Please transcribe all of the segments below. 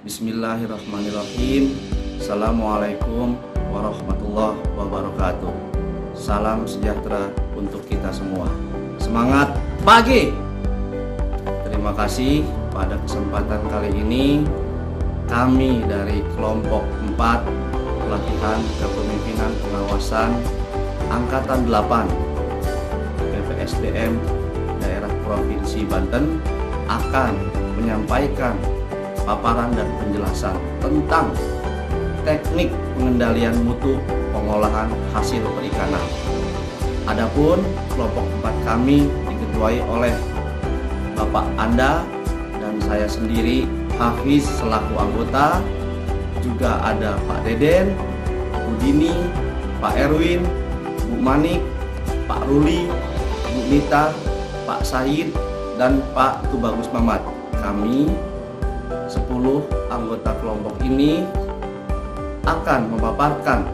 Bismillahirrahmanirrahim. Assalamualaikum warahmatullahi wabarakatuh. Salam sejahtera untuk kita semua. Semangat pagi. Terima kasih pada kesempatan kali ini kami dari kelompok 4 pelatihan kepemimpinan pengawasan angkatan 8 PPSDM daerah Provinsi Banten akan menyampaikan paparan dan penjelasan tentang teknik pengendalian mutu pengolahan hasil perikanan. Adapun kelompok 4 kami diketuai oleh Bapak Anda dan saya sendiri Hafiz selaku anggota, juga ada Pak Deden, Bu Dini, Pak Erwin, Bu Manik, Pak Ruli, Bu Nita, Pak Said, dan Pak Tubagus Mamat. Kami 10 anggota kelompok ini akan memaparkan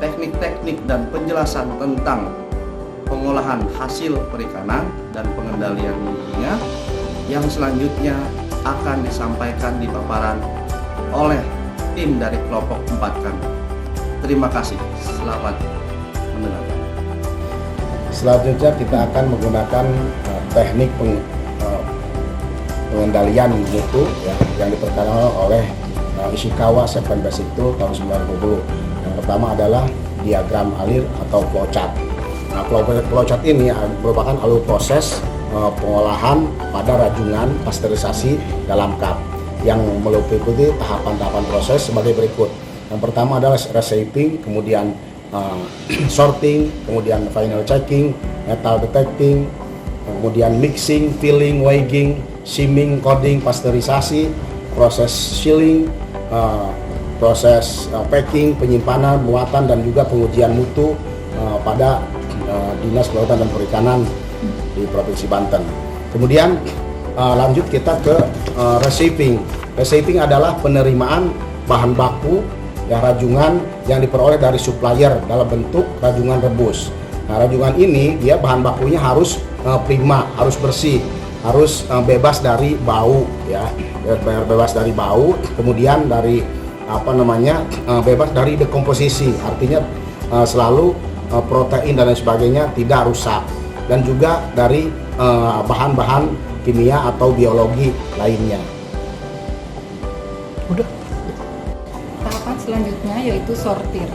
teknik-teknik dan penjelasan tentang pengolahan hasil perikanan dan pengendalian mutunya yang selanjutnya akan disampaikan di paparan oleh tim dari kelompok 4 kami. Terima kasih. Selamat mendengarkan. Selanjutnya kita akan menggunakan teknik pengendalian mutu ya, yang diperkenalkan oleh Ishikawa 7 Basic Tool tahun 90. Yang pertama adalah diagram alir atau flowchart. Nah, flowchart ini merupakan alur proses pengolahan pada rajungan pasteurisasi dalam cup yang meliputi tahapan-tahapan proses sebagai berikut. Yang pertama adalah reshaping, kemudian sorting, kemudian final checking, metal detecting, kemudian mixing, filling, weighing, simming, coding, pasteurisasi, proses sealing, proses packing, penyimpanan, muatan, dan juga pengujian mutu pada Dinas Kelautan dan Perikanan di Provinsi Banten. Kemudian lanjut kita ke receiving. Receiving adalah penerimaan bahan baku ya, rajungan yang diperoleh dari supplier dalam bentuk rajungan rebus. Nah, rajungan ini dia bahan bakunya harus prima, harus bersih, harus bebas dari bau ya, bebas dari bau, kemudian dari bebas dari dekomposisi, artinya selalu protein dan lain sebagainya tidak rusak, dan juga dari bahan-bahan kimia atau biologi lainnya. Udah. Tahapan selanjutnya yaitu sortir.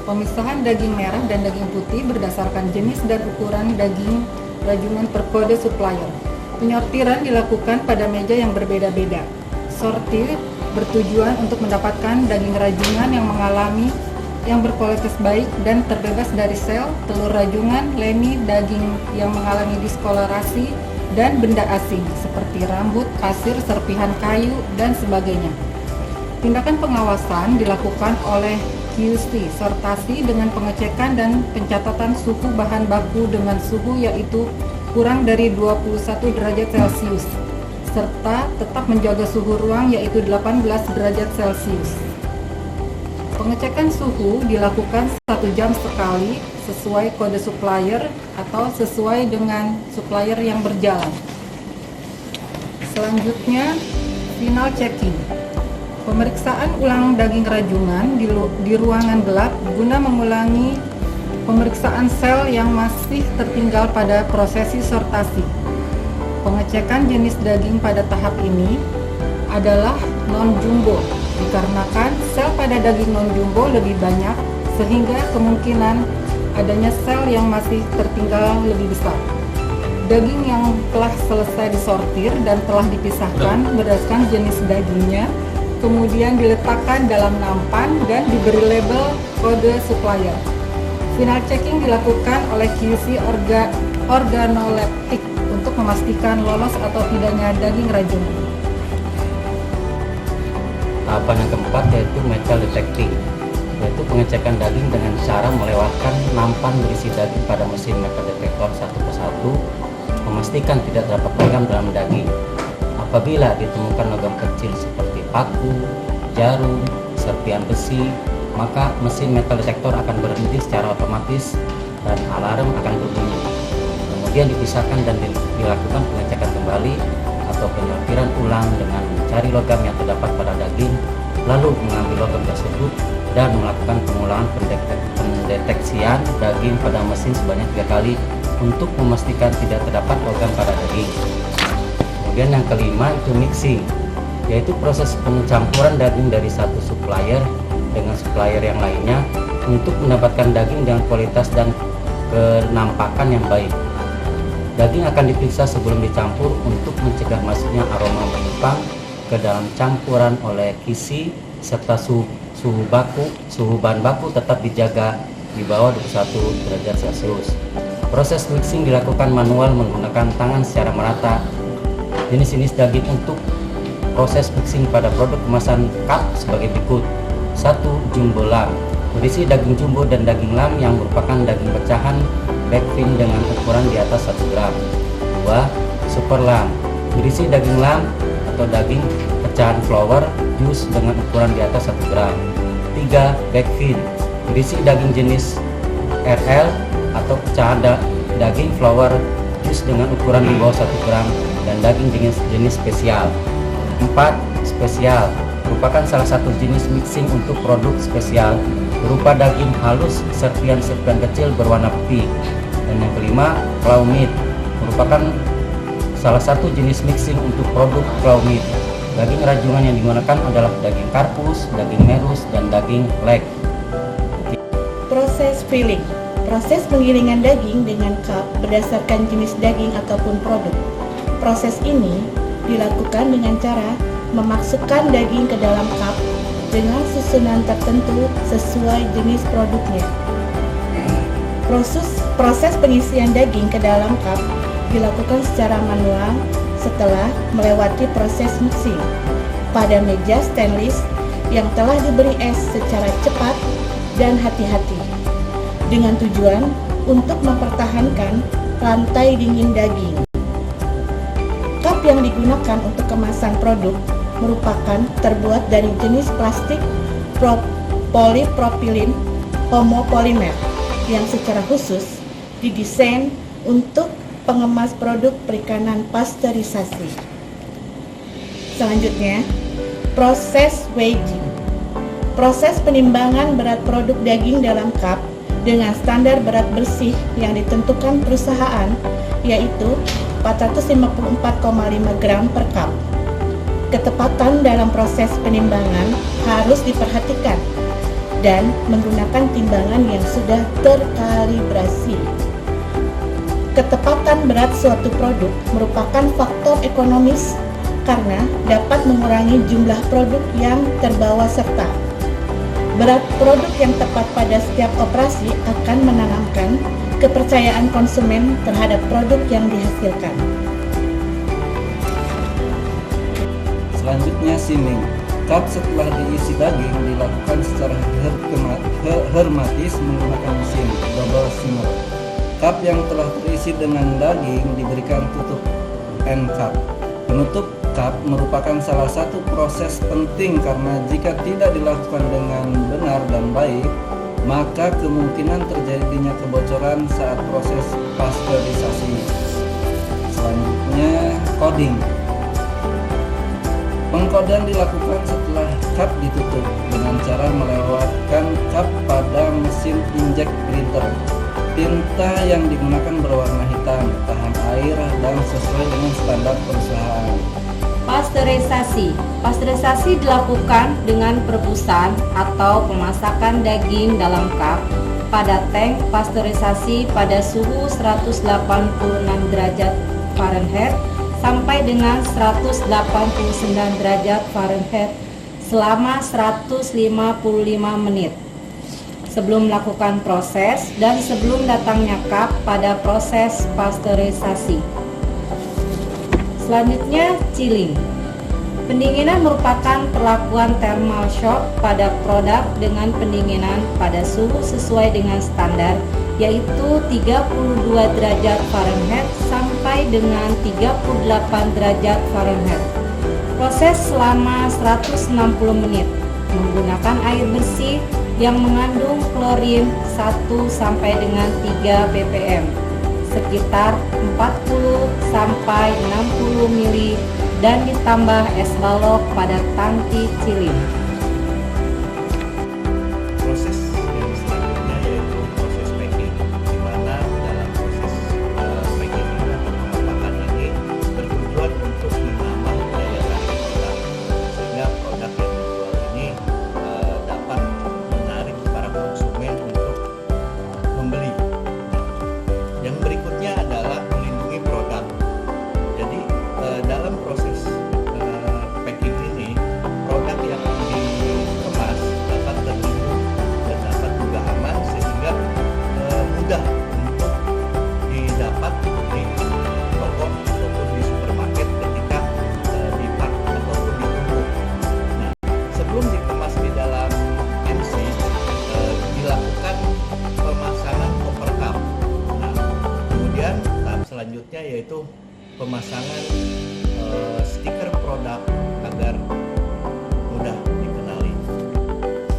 Pemisahan daging merah dan daging putih berdasarkan jenis dan ukuran daging rajungan per kode supplier. Penyortiran dilakukan pada meja yang berbeda-beda. Sortir bertujuan untuk mendapatkan daging rajungan yang berkualitas baik dan terbebas dari sel, telur rajungan, lemi, daging yang mengalami diskolorasi, dan benda asing seperti rambut, pasir, serpihan kayu, dan sebagainya. Tindakan pengawasan dilakukan oleh QC, sortasi dengan pengecekan dan pencatatan suhu bahan baku dengan suhu yaitu kurang dari 21 derajat Celcius, serta tetap menjaga suhu ruang yaitu 18 derajat Celcius. Pengecekan suhu dilakukan 1 jam sekali sesuai kode supplier atau sesuai dengan supplier yang berjalan. Selanjutnya, final checking. Pemeriksaan ulang daging rajungan di ruangan gelap guna mengulangi pemeriksaan sel yang masih tertinggal pada prosesi sortasi. Pengecekan jenis daging pada tahap ini adalah non-jumbo, dikarenakan sel pada daging non-jumbo lebih banyak sehingga kemungkinan adanya sel yang masih tertinggal lebih besar. Daging yang telah selesai disortir dan telah dipisahkan berdasarkan jenis dagingnya kemudian diletakkan dalam nampan dan diberi label kode supplier. Final checking dilakukan oleh QC organoleptik untuk memastikan lolos atau tidaknya daging rajungan. Tahapan yang keempat yaitu metal detecting, yaitu pengecekan daging dengan cara melewatkan nampan berisi daging pada mesin metal detektor satu persatu, memastikan tidak terdapat logam dalam daging. Apabila ditemukan logam kecil seperti paku, jarum, serpihan besi, maka mesin metal detektor akan berhenti secara otomatis dan alarm akan berbunyi. Kemudian dipisahkan dan dilakukan pengecekan kembali atau penyortiran ulang dengan mencari logam yang terdapat pada daging daging, lalu mengambil logam tersebut dan melakukan pengulangan pendeteksian daging pada mesin sebanyak 3 kali untuk memastikan tidak terdapat logam pada daging. Kemudian yang kelima itu mixing, yaitu proses pencampuran daging dari satu supplier dengan supplier yang lainnya untuk mendapatkan daging dengan kualitas dan kenampakan yang baik. Daging akan diperiksa sebelum dicampur untuk mencegah masuknya aroma menyimpang ke dalam campuran oleh kisi, serta suhu bahan baku tetap dijaga di bawah 21 derajat Celcius. Proses mixing dilakukan manual menggunakan tangan secara merata. Jenis-jenis daging untuk proses mixing pada produk kemasan cup sebagai berikut. 1. Jumbo lamb, berisi daging jumbo dan daging lamb yang merupakan daging pecahan backfin dengan ukuran di atas 1 gram. 2. Super lamb, berisi daging lamb atau daging pecahan flower jus dengan ukuran di atas 1 gram. 3. Backfin, berisi daging jenis RL atau pecahan daging flower jus dengan ukuran di bawah 1 gram dan daging jenis spesial. 4. Spesial, merupakan salah satu jenis mixing untuk produk spesial berupa daging halus serpihan-serpihan kecil berwarna putih. Dan yang kelima, claw meat, merupakan salah satu jenis mixing untuk produk claw meat. Daging rajungan yang digunakan adalah daging karpus, daging merus, dan daging leg. Proses filling, proses penggilingan daging dengan cup berdasarkan jenis daging ataupun produk. Proses ini dilakukan dengan cara memasukkan daging ke dalam cup dengan susunan tertentu sesuai jenis produknya. Proses pengisian daging ke dalam cup dilakukan secara manual setelah melewati proses mixing pada meja stainless yang telah diberi es secara cepat dan hati-hati dengan tujuan untuk mempertahankan rantai dingin daging. Cup yang digunakan untuk kemasan produk merupakan terbuat dari jenis plastik polipropilin homopolimer yang secara khusus didesain untuk pengemas produk perikanan pasteurisasi. Selanjutnya, proses weighing. Proses penimbangan berat produk daging dalam cup dengan standar berat bersih yang ditentukan perusahaan, yaitu 454,5 gram per cup. Ketepatan dalam proses penimbangan harus diperhatikan dan menggunakan timbangan yang sudah terkalibrasi. Ketepatan berat suatu produk merupakan faktor ekonomis karena dapat mengurangi jumlah produk yang terbawa serta. Berat produk yang tepat pada setiap operasi akan menanamkan kepercayaan konsumen terhadap produk yang dihasilkan. Selanjutnya seaming. Cup setelah diisi daging dilakukan secara hermetis menggunakan mesin double seamer. Cup yang telah terisi dengan daging diberikan tutup end cup. Penutup cup merupakan salah satu proses penting karena jika tidak dilakukan dengan benar dan baik, maka kemungkinan terjadinya kebocoran saat proses pasteurisasi. Selanjutnya coding. Pengkodean dilakukan setelah cup ditutup dengan cara melewatkan cup pada mesin inkjet printer. Tinta yang digunakan berwarna hitam, tahan air, dan sesuai dengan standar perusahaan. Pasteurisasi. Pasteurisasi dilakukan dengan perebusan atau pemasakan daging dalam cup pada tank pasteurisasi pada suhu 186 derajat Fahrenheit sampai dengan 189 derajat Fahrenheit selama 155 menit sebelum melakukan proses dan sebelum datangnya cup pada proses pasteurisasi. Selanjutnya, chilling. Pendinginan merupakan perlakuan thermal shock pada produk dengan pendinginan pada suhu sesuai dengan standar, yaitu 32 derajat Fahrenheit sampai dengan 38 derajat Fahrenheit. Proses selama 160 menit menggunakan air bersih yang mengandung klorin 1 sampai dengan 3 ppm, sekitar 40 sampai 60 mg dan ditambah es balok pada tangki cilim. Proses yang selanjutnya yaitu proses packing, di mana dalam proses packing ini atau pengemakan ini bertujuan untuk menambah daya tarik produk, sehingga produk yang dijual ini dapat menarik para konsumen untuk membeli. Yang berikutnya adalah melindungi produk. Jadi dalam proses packing ini, produk yang dikemas dapat terlindung dan dapat juga aman, sehingga mudah untuk didapat di toko ataupun di supermarket ketika dipak ataupun ditumpuk. Nah, sebelum dikemas di dalam MC, dilakukan pemasangan cover cup. Nah, kemudian tahap selanjutnya yaitu pemasangan stiker produk agar mudah dikenali.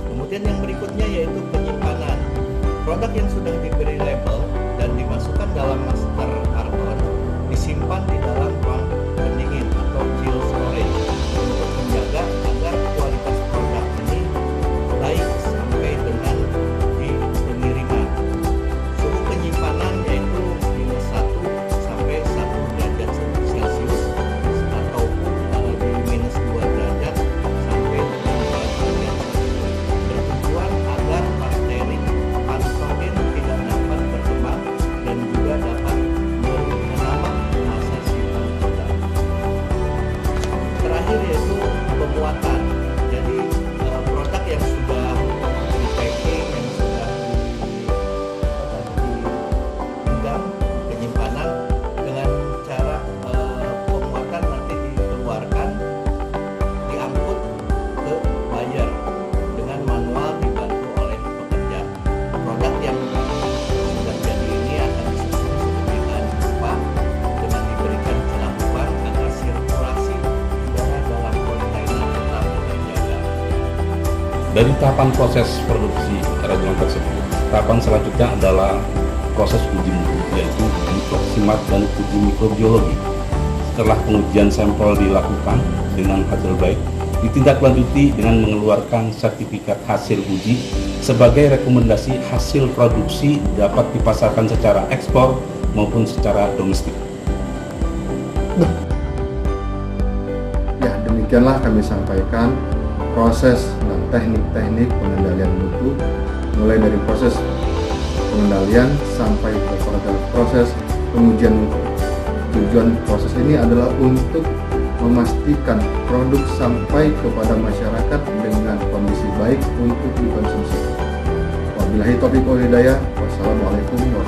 Kemudian yang berikutnya yaitu penyimpanan. Produk yang sudah diberi label dan dimasukkan dalam master karton disimpan di dalam ruang pendingin atau chill storage untuk menjaga agar kualitas produk ini baik sampai dengan di pengiriman. Suhu penyimpanan yaitu minus 1 sampai 1 derajat Celcius ataupun di minus 2 derajat sampai dengan 2 derajat. Bertujuan agar bakteri patogen tidak dapat berkembang dan juga dapat menambah masa simpan produk. Terakhir yaitu pemuatan. Jadi produk yang sudah di packing, yang sudah di gudang penyimpanan, dengan cara pemuatan nanti dikeluarkan, diangkut ke buyer dengan manual dibantu oleh pekerja. Produk yang sudah jadi ini akan disusun sedemikian rupa dengan diberikan celah lubang agar sirkulasi udara dalam kontainer tetap terjaga. Dari tahapan proses produksi kerajinan tersebut, tahapan selanjutnya adalah proses uji mutu, yaitu uji proksimat dan uji mikrobiologi. Setelah pengujian sampel dilakukan dengan hasil baik, ditindaklanjuti dengan mengeluarkan sertifikat hasil uji sebagai rekomendasi hasil produksi dapat dipasarkan secara ekspor maupun secara domestik. Ya, demikianlah kami sampaikan proses dan teknik-teknik pengendalian mutu, mulai dari proses pengendalian sampai kepada proses pengujian mutu. Tujuan proses ini adalah untuk memastikan produk sampai kepada masyarakat dengan kondisi baik untuk dikonsumsi. Wabillahi taufiq wal hidayah. Wassalamualaikum warahmatullahi wabarakatuh.